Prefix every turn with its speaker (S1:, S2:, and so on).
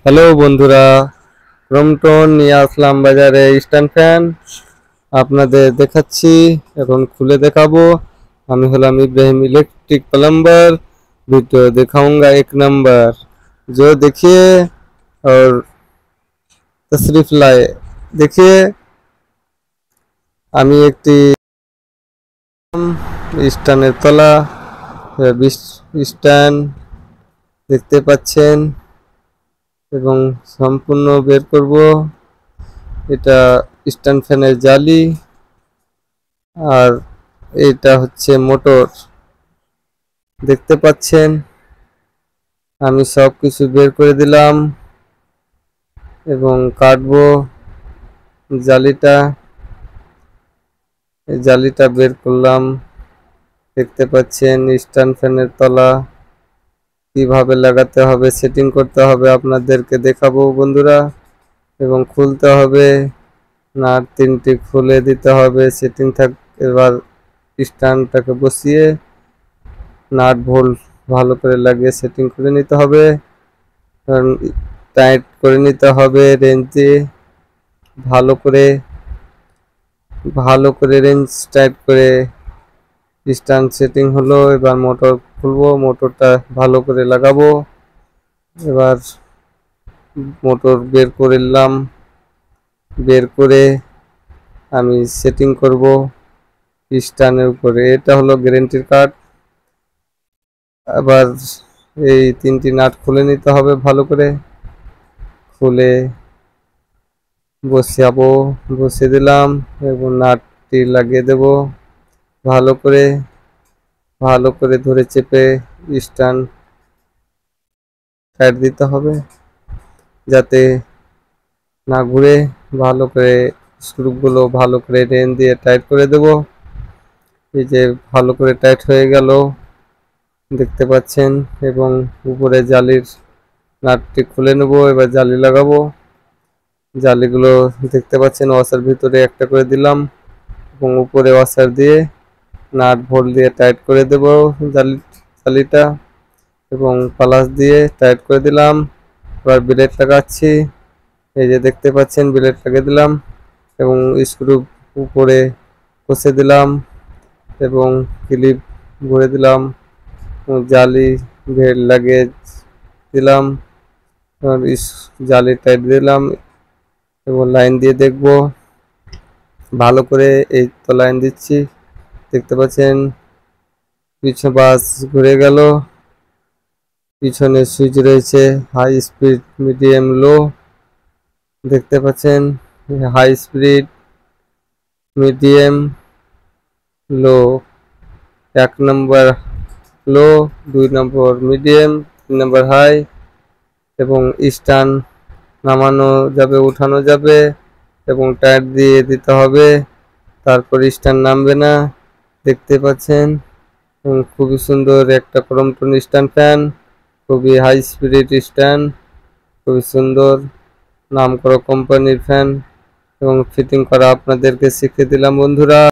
S1: Hello বন্ধুরা, Crompton নিয়ে আসলাম বাজারে স্ট্যান্ড ফ্যান। আপনাদের দেখাচ্ছি, এখন খুলে देखाबो। আমি হলাম इब्राहिम इलेक्ट्रिक प्लम्बर। वीडियो दिखाऊंगा 1 नंबर। जो देखिए और तशरीफ लाए। देखिए আমি একটি স্ট্যান্ডের তলা স্ট্যান্ড দেখতে পাচ্ছেন এবং সম্পূর্ণ বের করব। এটা স্ট্যান্ড ফ্যানের জালি আর এটা হচ্ছে মোটর দেখতে পাচ্ছেন। আমি সবকিছু বের করে দিলাম এবং কাটবো জালিটা। এই জালিটা বের করলাম। দেখতে পাচ্ছেন স্ট্যান্ড ফ্যানের তলা কিভাবে লাগাতে হবে, সেটিং করতে হবে আপনাদেরকে দেখাবো বন্ধুরা। এবং খুলতে হবে, নাট 3টি খুলে দিতে হবে, সেটিং থাক। এবার স্ট্যান্ডটাকে বসিয়ে নাট বোল্ট ভালো করে লাগিয়ে সেটিং করে নিতে হবে। কারণ টাইট করে নিতে হবে রেঞ্জ দিয়ে ভালো করে রেঞ্জ টাইট করে স্ট্যান্ড সেটিং হলো। এবার মোটর খুলবো, মোটরটা ভালো করে লাগাবো। এবার মোটর বের করে নিলাম, বের করে আমি সেটিং করব স্ট্যান্ডের উপরে। এটা হলো গ্যারান্টির কার্ড। আবার এই 3টি নাট খুলে নিতে হবে ভালো করে। খুলে বসিয়ে দিলাম এবং নাটটি লাগিয়ে দেব ভালো করে ধরে চেপে স্ট্যান্ড টাইট দিতে হবে যাতে না ঘুরে। ভালো করে স্ক্রুগুলো ভালো করে রেঞ্জ দিয়ে টাইট করে দেব। এই যে ভালো করে টাইট হয়ে গেল দেখতে পাচ্ছেন। এবং উপরে জালির নাটটি খুলে নেব। এবার জালি লাগাবো। জালিগুলো দেখতে পাচ্ছেন ওয়াসার ভিতরে একটা করে দিলাম এবং উপরে ওয়াসার দিয়ে নাট বোল্ট দিয়ে টাইট করে দেব জালিটা এবং প্লাস দিয়ে টাইট করে দিলাম। এবার ব্লেড লাগাচ্ছি। এই যে দেখতে পাচ্ছেন ব্লেড লাগিয়ে দিলাম এবং স্ক্রু উপরে কষে দিলাম এবং ক্লিপ ভরে দিলাম। জালি বেল্ট লাগিয়ে দিলাম, জালি টাইট দিলাম এবং লাইন দিয়ে দেখব ভালো করে। এই তো লাইন দিচ্ছি, দেখতে পাচ্ছেন পিছনে বাস ঘুরে গেল। পিছনে সুইচ রয়েছে হাই স্পিড, মিডিয়াম, লো। দেখতে পাচ্ছেন হাই স্পিড, মিডিয়াম, লো। 1 নম্বর লো, 2 নম্বর মিডিয়াম, 3 নম্বর হাই। এবং স্ট্যান্ড নামানো যাবে, উঠানো যাবে এবং টায়ার দিয়ে দিতে হবে, তারপর স্ট্যান্ড নামবে না। দেখতে পাচ্ছেন খুবই সুন্দর একটা ক্রমটন স্ট্যান্ড ফ্যান, খুবই হাই স্পিড স্ট্যান্ড, খুবই সুন্দর নামকরা কোম্পানির ফ্যান এবং ফিটিং করা আপনাদেরকে শিখিয়ে দিলাম বন্ধুরা।